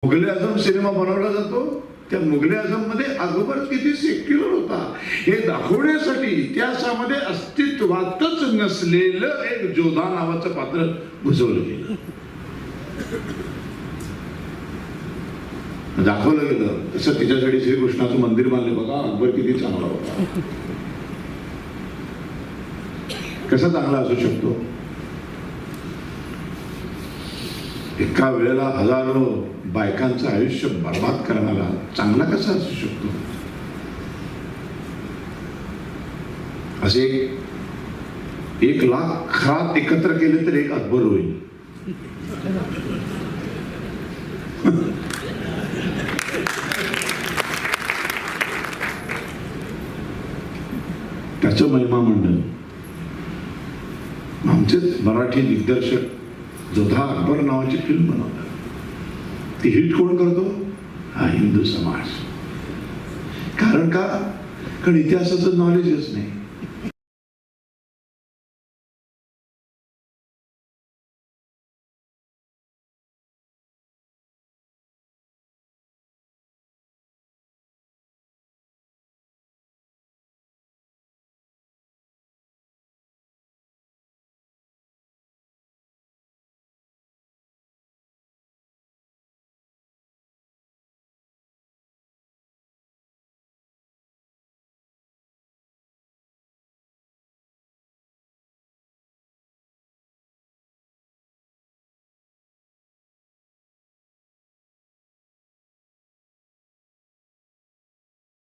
Mughal Azam cinema बनवला जातो, त्या मुघल आझम मध्ये अकबर किती सेक्युलर होता हे दाखवण्यासाठी इतिहासामध्ये अस्तित्वातच नसलेलं एक जोधा नावाचं पात्र बुजवलं गेलं, दाखवलं गेलं. तसं तिच्यासाठी श्रीकृष्णाचं मंदिर बांधले, बघा अकबर किती चांगला होता. कसा चांगला असू शकतो? एका वेळेला हजारो बायकांचं आयुष्य बर्बाद करणारा चांगला कसा असू शकतो? असे 1,00,000 खरात एकत्र केले तर एक अकबर होईल. त्याचं महिमा मंडळ. आमचेच मराठी दिग्दर्शक जोधा अकबर नावाची फिल्म बनवतात. ती हिट कोण करतो? हा हिंदू समाज. कारण का? कारण इतिहासाचं नॉलेजच नाही.